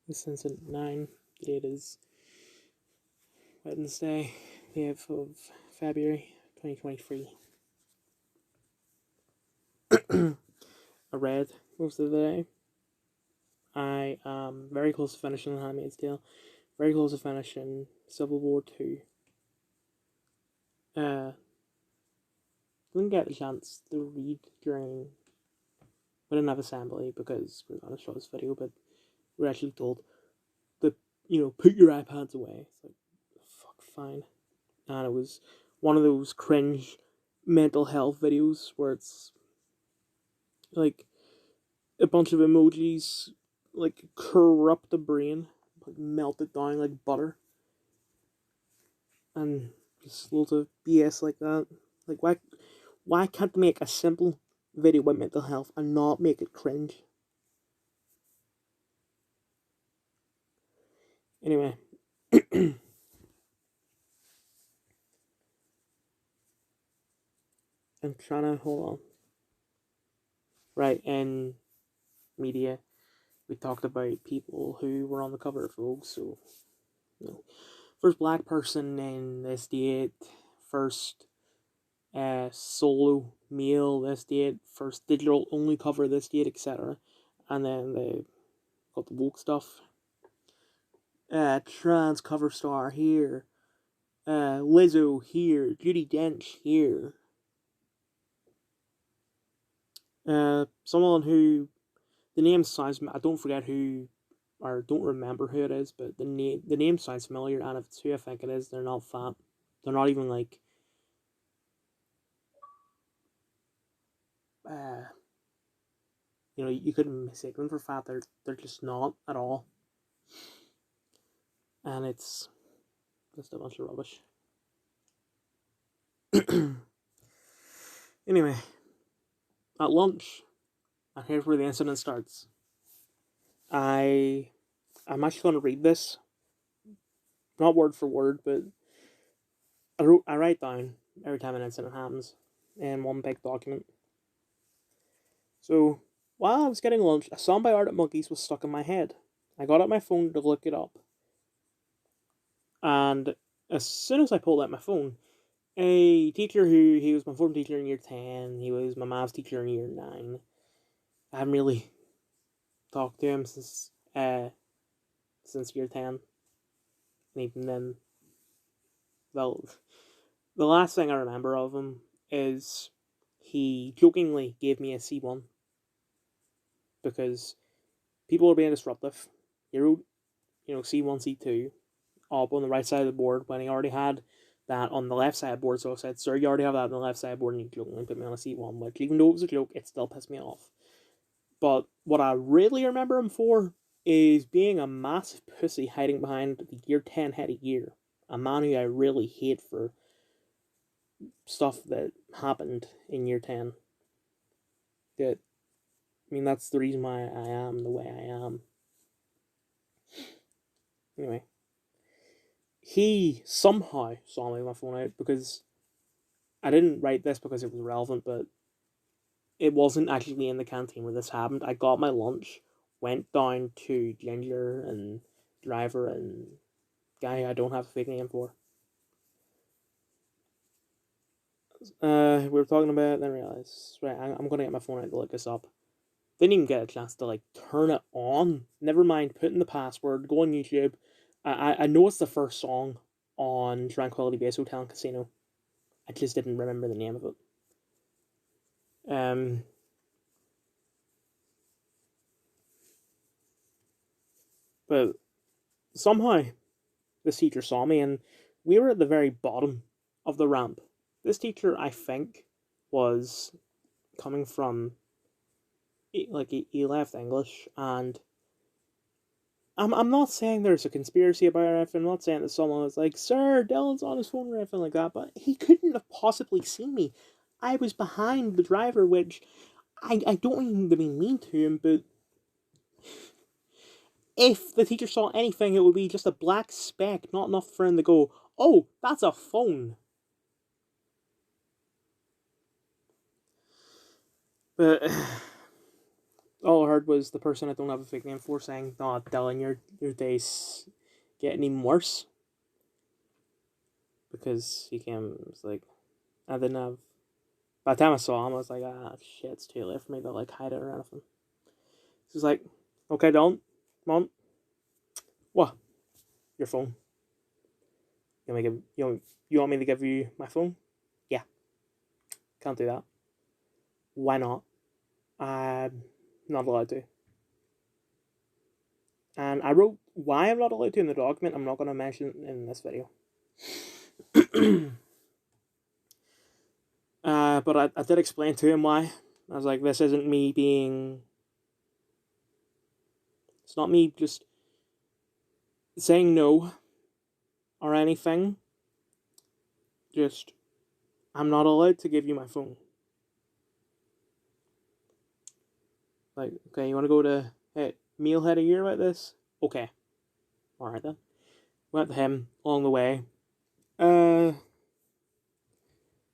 This incident 9. The date is Wednesday, the 8th of February 2023. I read most of the day. I am very close to finishing The Handmaid's Tale. Very close to finishing Civil War 2. Didn't get a chance to read during. We didn't have assembly because we are going to show this video, but we are actually told to, put your iPads away. It's like, fuck, fine. And it was one of those cringe mental health videos where it's like a bunch of emojis like corrupt the brain, like melt it down like butter, and just loads of BS like that. Like why can't they make a simple video about mental health and not make it cringe? Anyway, I'm trying to hold on. Right, in media, we talked about people who were on the cover of Vogue. So, first black person in this date, first solo male this date, first digital only cover this date, etc. And then they got the woke stuff. Trans cover star here. Lizzo here. Judi Dench here. Someone who the name sounds. I don't forget who, or don't remember who it is, but the name sounds familiar. And if it's who I think it is, they're not fat. They're not even like. You couldn't mistake them for fat. They're just not at all. And it's just a bunch of rubbish. Anyway, at lunch, and here's where the incident starts. I'm actually going to read this, not word for word, but I write down every time an incident happens in one big document. So, while I was getting lunch, a song by Arctic Monkeys was stuck in my head. I got out my phone to look it up. And as soon as I pulled out my phone, a teacher he was my form teacher in year 10, he was my maths teacher in year 9. I haven't really talked to him since year 10. And even then, well, the last thing I remember of him is he jokingly gave me a C1 because people were being disruptive. He wrote, C1, C2 up on the right side of the board when he already had that on the left side of the board. So I said, sir, you already have that on the left side of the board and you jokingly put me on a C1, which even though it was a joke, it still pissed me off. But what I really remember him for is being a massive pussy hiding behind the year 10 head of year. A man who I really hate for stuff that happened in year 10. That's the reason why I am the way I am. Anyway, he somehow saw me with my phone out because I didn't write this because it was relevant, but it wasn't actually in the canteen where this happened. I got my lunch, went down to Ginger and Driver and guy I don't have a fake name for. We were talking about it, then I realized, right, I'm gonna get my phone out to look this up. Didn't even get a chance to turn it on. Never mind putting the password, go on YouTube. I know it's the first song on Tranquility Base Hotel and Casino. I just didn't remember the name of it. But somehow this teacher saw me, and we were at the very bottom of the ramp. This teacher, I think, was coming from he left English, and I'm not saying there's a conspiracy about it. I'm not saying that someone was like, "Sir, Dylan's on his phone" or anything like that. But he couldn't have possibly seen me. I was behind the driver, which I don't mean to be mean to him, but if the teacher saw anything, it would be just a black speck, not enough for him to go, "Oh, that's a phone." But all I heard was the person I don't have a fake name for saying, "No, Dylan, your day's getting even worse," because he came. It was like I didn't have. By the time I saw him, I was like, shit, it's too late for me to like hide it or anything. So he's like, "Okay, Dylan, come on, what? Your phone? You want me to give you my phone? Yeah, can't do that. Why not? I'm not allowed to." And I wrote why I'm not allowed to in the document. I'm not going to mention it in this video. But I did explain to him why. I was like, this isn't me being. It's not me just saying no or anything. Just, I'm not allowed to give you my phone. Like, okay, you want to go to Mealhead a year about this? Okay. Alright then. Went to him along the way. Go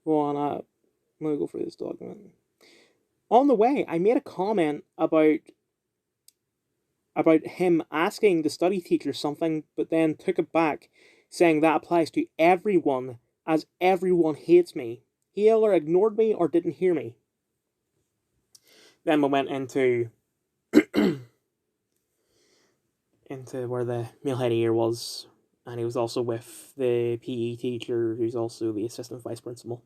on, I'm gonna go through this document. On the way, I made a comment about him asking the study teacher something, but then took it back, saying that applies to everyone, as everyone hates me. He either ignored me or didn't hear me. Then we went into where the Mealhead year was, and he was also with the PE teacher, who's also the assistant vice principal.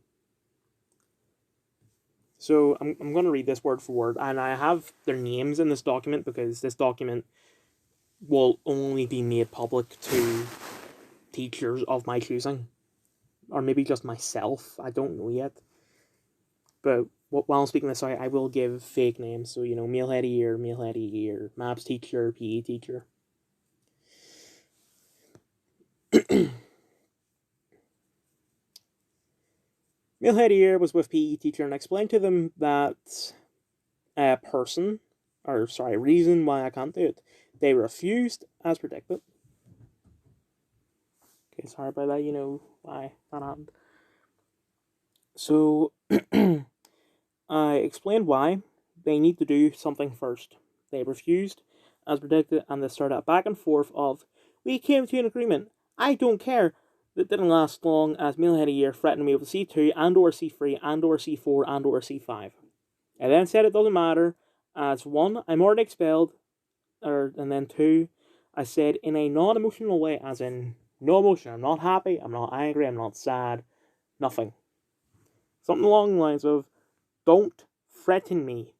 So I'm going to read this word for word, and I have their names in this document because this document will only be made public to teachers of my choosing, or maybe just myself. I don't know yet. But while I'm speaking this out, I will give fake names. So, Mealhead year, maths teacher, PE teacher. Mealhead year was with PE teacher and explained to them that reason why I can't do it. They refused as predicted. Okay, sorry about that, why that happened. So, I explained why they need to do something first. They refused, as predicted, and they started a back and forth of, we came to an agreement. I don't care. That didn't last long, as Mealhead a year threatened me with C2 and or C3 and or C4 and or C5. I then said it doesn't matter, as 1, I'm already expelled, and then 2, I said in a non-emotional way, as in no emotion. I'm not happy, I'm not angry, I'm not sad, nothing. Something along the lines of, don't threaten me.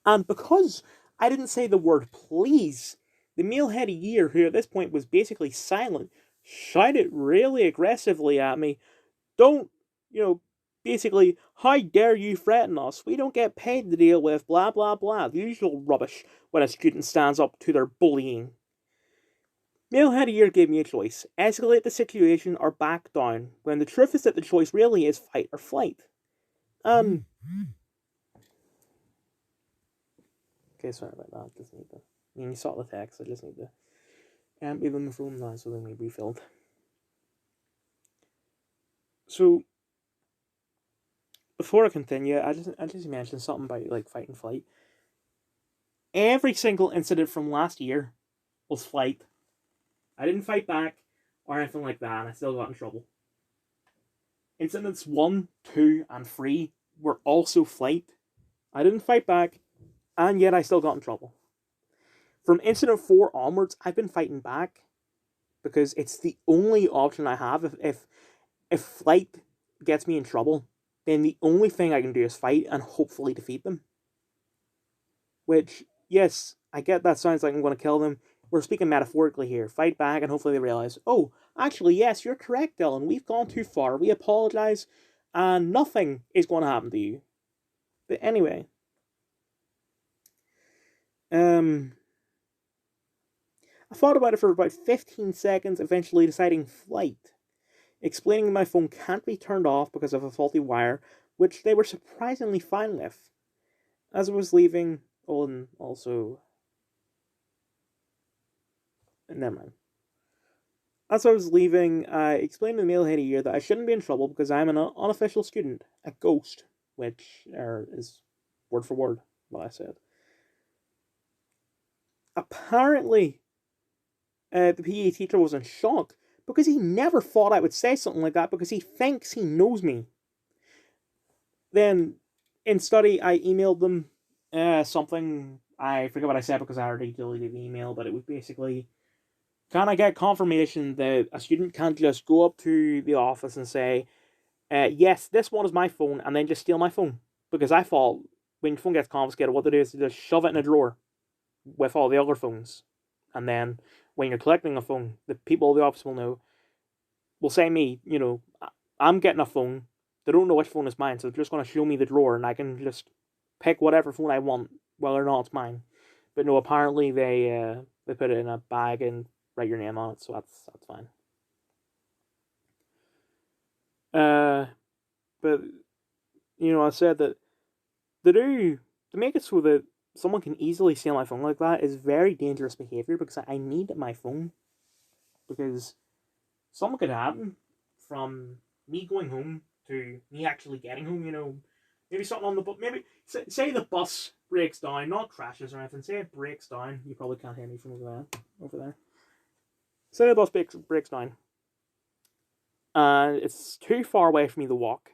And because I didn't say the word please, the Mealhead a year, who at this point was basically silent, shouted really aggressively at me, don't, basically, how dare you threaten us? We don't get paid to deal with blah blah blah, the usual rubbish when a student stands up to their bullying. Mealhead a year gave me a choice, escalate the situation or back down, when the truth is that the choice really is fight or flight. Okay, sorry about that. Just need to. You saw the text. I just need to empty them from now so they may be refilled. So before I continue, I just mentioned something about like fight and flight. Every single incident from last year was flight. I didn't fight back or anything like that, and I still got in trouble. Incidents 1, 2, and 3 were also flight. I didn't fight back, and yet I still got in trouble. From incident 4 onwards, I've been fighting back because it's the only option I have. If flight gets me in trouble, then the only thing I can do is fight and hopefully defeat them. Which, yes, I get that sounds like I'm going to kill them. We're speaking metaphorically here. Fight back and hopefully they realize, oh, actually, yes, you're correct, Dylan. We've gone too far. We apologize, and nothing is going to happen to you. But anyway, I thought about it for about 15 seconds, eventually deciding flight. Explaining my phone can't be turned off because of a faulty wire, which they were surprisingly fine with. As I was leaving, and also... Never mind. As I was leaving, I explained to the Mealhead a year that I shouldn't be in trouble because I'm an unofficial student, a ghost, which is word for word what I said. apparently, the PE teacher was in shock because he never thought I would say something like that because he thinks he knows me. Then, in study, I emailed them something. I forget what I said because I already deleted the email, but it was basically, can I get confirmation that a student can't just go up to the office and say, yes, this one is my phone, and then just steal my phone? Because I thought when your phone gets confiscated, what they do is they just shove it in a drawer with all the other phones. And then when you're collecting a phone, the people at the office will know, will say me, I'm getting a phone. They don't know which phone is mine, so they're just going to show me the drawer, and I can just pick whatever phone I want, whether or not it's mine. But no, apparently they put it in a bag and write your name on it, so that's fine. But I said that to make it so that someone can easily steal my phone like that is very dangerous behavior because I need my phone. Because something could happen from me going home to me actually getting home. Maybe something on the bus. Maybe say the bus breaks down, not crashes or anything. Say it breaks down. You probably can't hear me from over there. Say the bus breaks down, and it's too far away for me to walk.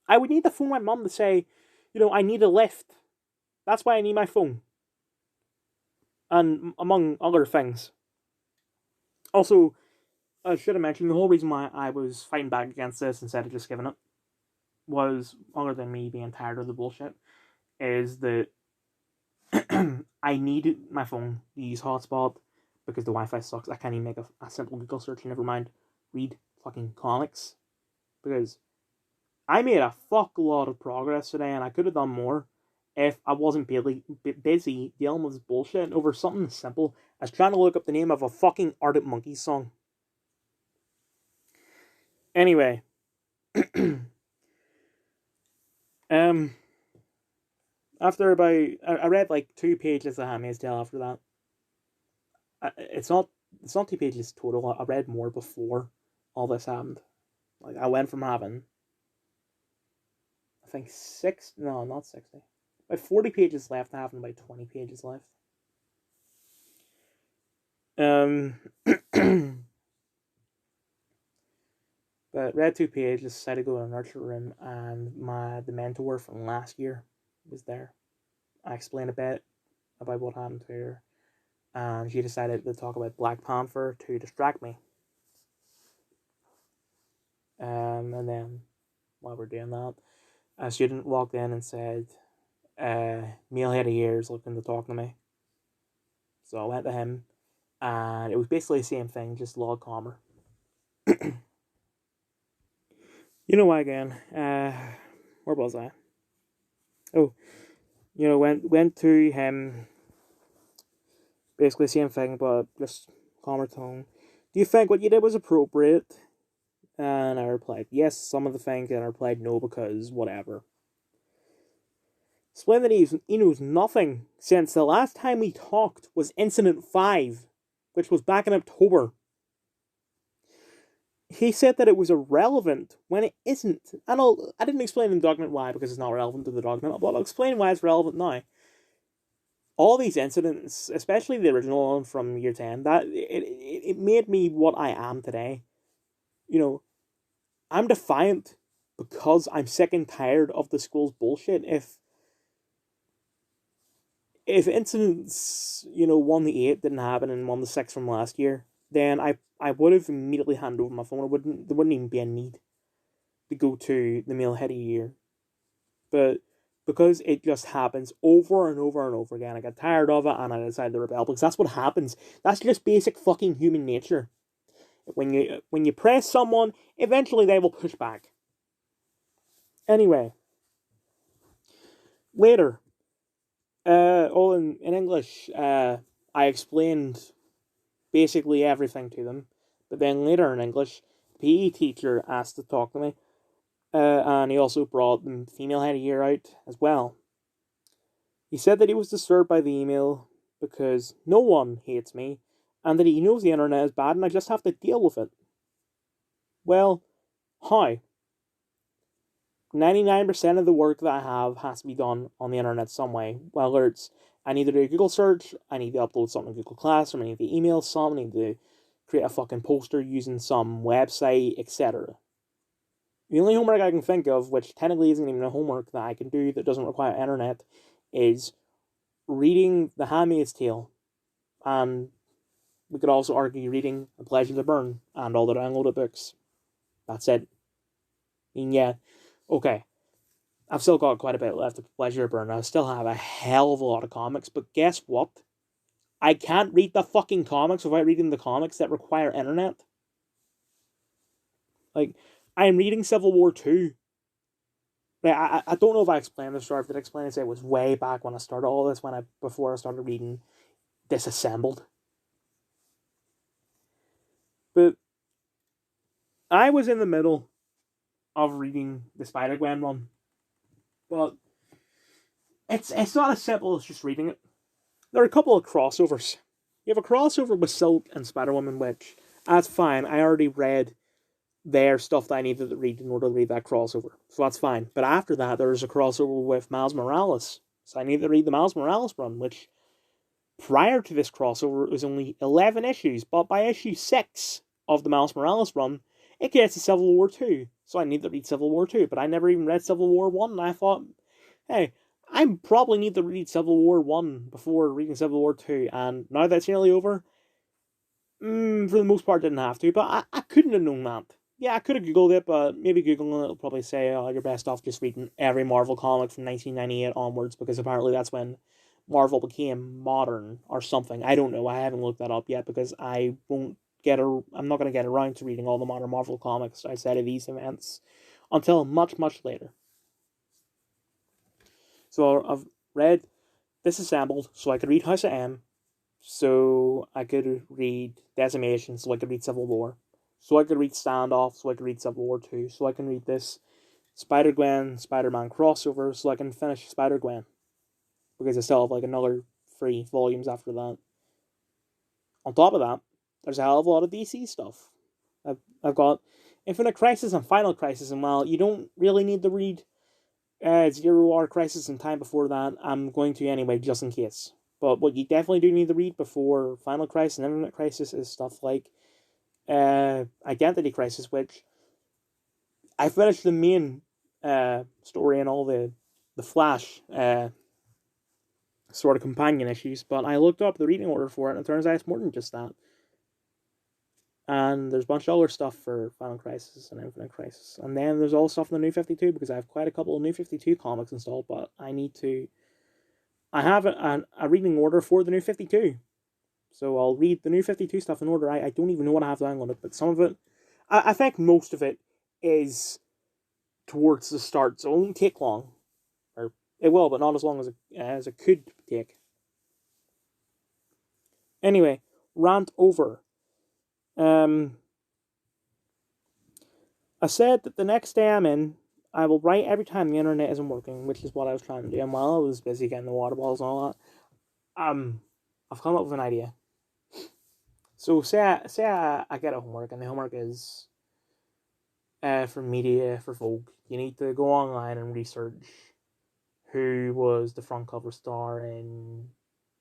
I would need to phone my mum to say, I need a lift. That's why I need my phone. And among other things. Also, I should have mentioned the whole reason why I was fighting back against this instead of just giving up was, other than me being tired of the bullshit, is that I needed my phone to use hotspot because the Wi-Fi sucks. I can't even make a simple Google search, never mind read fucking comics. Because I made a fuck lot of progress today and I could have done more if I wasn't busy dealing with this bullshit over something as simple as trying to look up the name of a fucking Arctic Monkeys song. Anyway. After I read like 2 pages of Handmaid's Tale after that. It's not 2 pages total. I read more before all this happened. Like, I went from having, I think, not 60. By 40 pages left to having about 20 pages left. But read 2 pages, decided to go to a nurture room, and the mentor from last year was there. I explained a bit about what happened to her, and she decided to talk about Black Panther to distract me. And then, while we're doing that, a student walked in and said, Mealhead of Year is looking to talk to me. So I went to him, and it was basically the same thing, just a lot calmer. Again, where was I? Oh, went to him, basically the same thing, but just calmer tone. Do you think what you did was appropriate? And I replied, yes, some of the things, and I replied, no, because whatever. Explained that he knows nothing since the last time we talked was Incident 5, which was back in October. He said that it was irrelevant when it isn't. And I didn't explain in the document why, because it's not relevant to the document, but I'll explain why it's relevant now. All these incidents, especially the original one from year 10, that it made me what I am today. I'm defiant because I'm sick and tired of the school's bullshit. If incidents, 1 to 8 didn't happen and 1 to 6 from last year, then I would have immediately handed over my phone. There wouldn't even be a need to go to the Mealhead of the Year. But because it just happens over and over and over again, I got tired of it and I decided to rebel, because that's what happens. That's just basic fucking human nature. When you press someone, eventually they will push back. Anyway, later, in English, I explained basically everything to them, but then later in English, the PE teacher asked to talk to me, and he also brought the female head of year out as well. He said that he was disturbed by the email because no one hates me, and that he knows the internet is bad and I just have to deal with it. Well, how? 99% of the work that I have has to be done on the internet some way, whether it's I need to do a Google search, I need to upload something to Google Classroom, I need to email something, I need to create a fucking poster using some website, etc. The only homework I can think of, which technically isn't even a homework that I can do that doesn't require internet, is reading The Handmaid's Tale. And we could also argue reading A Pleasure to Burn and all the downloaded books. That's it. I mean, yeah, okay. I've still got quite a bit left of Pleasure to Burn. I still have a hell of a lot of comics, but guess what? I can't read the fucking comics without reading the comics that require internet. Like, I'm reading Civil War 2. Like, I don't know if I explained this or if I did explain it. It was way back when I started all this, before I started reading Disassembled. But I was in the middle of reading the Spider-Gwen run. But it's not as simple as just reading it. There are a couple of crossovers. You have a crossover with Silk and Spider-Woman, which, that's fine. I already read their stuff that I needed to read in order to read that crossover. So that's fine. But after that, there's a crossover with Miles Morales. So I need to read the Miles Morales run, which prior to this crossover, it was only 11 issues. But by issue 6 of the Miles Morales run, it gets to Civil War 2. So I need to read Civil War 2. But I never even read Civil War 1. And I thought, hey, I probably need to read Civil War 1 before reading Civil War 2. And now that it's nearly over, for the most part, didn't have to. But I couldn't have known that. Yeah, I could have Googled it, but maybe Googling it will probably say, oh, you're best off just reading every Marvel comic from 1998 onwards, because apparently that's when Marvel became modern or something. I don't know. I haven't looked that up yet because I'm not going to get around to reading all the modern Marvel comics outside of these events until much, much later. So I've read Disassembled so I could read House of M, so I could read Decimation, so I could read Civil War. So I could read Standoff, so I could read Civil War 2, so I can read this Spider-Gwen, Spider-Man crossover, so I can finish Spider-Gwen. Because I still have like another 3 volumes after that. On top of that, there's a hell of a lot of DC stuff. I've got Infinite Crisis and Final Crisis, and while you don't really need to read Zero Hour Crisis in time before that, I'm going to anyway, just in case. But what you definitely do need to read before Final Crisis and Infinite Crisis is stuff like Identity Crisis, which I finished the main story and all the Flash sort of companion issues, but I looked up the reading order for it, and it turns out it's more than just that. And there's a bunch of other stuff for Final Crisis and Infinite Crisis. And then there's all stuff in the New 52, because I have quite a couple of New 52 comics installed, but I have a reading order for the New 52. So I'll read the New 52 stuff in order. I don't even know what I have downloaded, but some of it, I think most of it is towards the start, so it won't take long. Or it will, but not as long as it could take. Anyway, rant over. I said that the next day I'm in, I will write every time the internet isn't working, which is what I was trying to do. And while I was busy getting the water bottles and all that, I've come up with an idea. So say I get a homework, and the homework is for media for Vogue. You need to go online and research who was the front cover star in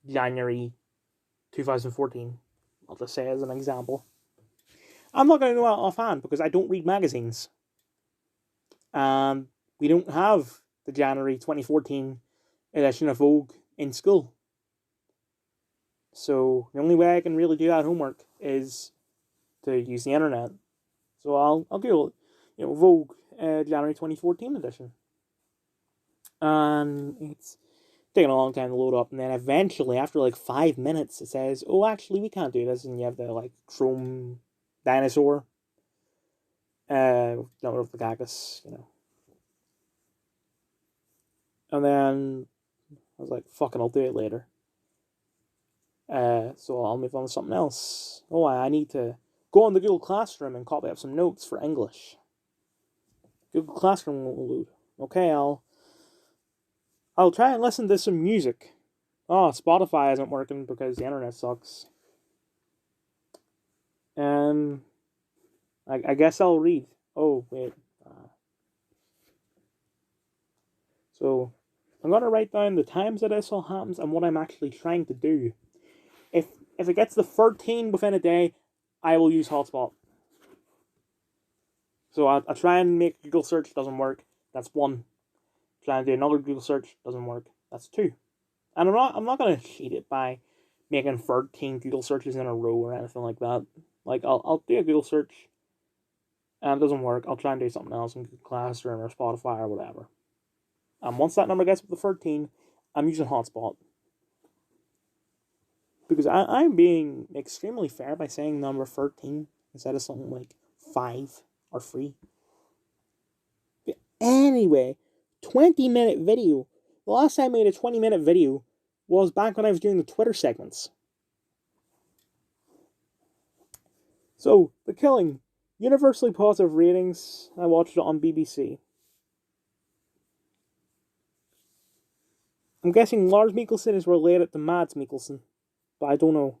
January 2014. I'll just say as an example. I'm not going to know that offhand because I don't read magazines. We don't have the January 2014 edition of Vogue in school. So the only way I can really do that homework is to use the internet. So I'll Google, Vogue January 2014 edition. And it's taking a long time to load up, and then eventually, after like 5 minutes, it says, oh, actually, we can't do this, and you have the, like, Chrome dinosaur, number of the cactus, And then I was like, fucking, I'll do it later. So I'll move on to something else. Oh, I need to go on the Google Classroom and copy up some notes for English. Google Classroom will load. Okay, I'll try and listen to some music. Oh, Spotify isn't working because the internet sucks. I guess I'll read. Oh, wait. So, I'm going to write down the times that this all happens and what I'm actually trying to do. If it gets to 13 within a day, I will use hotspot. So I try and make a Google search, doesn't work. That's 1. Try and do another Google search, doesn't work. That's 2. And I'm not gonna cheat it by making 13 Google searches in a row or anything like that. Like I'll do a Google search and it doesn't work. I'll try and do something else in Google Classroom or Spotify or whatever. And once that number gets up to 13, I'm using hotspot. Because I'm being extremely fair by saying number 13 instead of something like 5 or 3. But anyway, 20-minute video. The last time I made a 20-minute video was back when I was doing the Twitter segments. So, The Killing. Universally positive ratings. I watched it on BBC. I'm guessing Lars Mikkelsen is related to Mads Mikkelsen, but I don't know.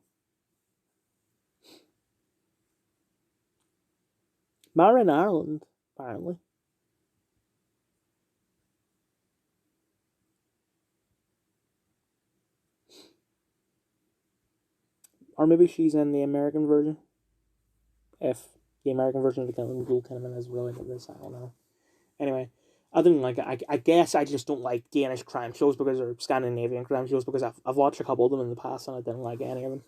Married in Ireland, apparently. Or maybe she's in the American version. If the American version of The Killing with Joel Kinnaman is related to this, I don't know. Anyway, I didn't like it. I guess I just don't like Danish crime shows because they're Scandinavian crime shows because I've watched a couple of them in the past and I didn't like any of them.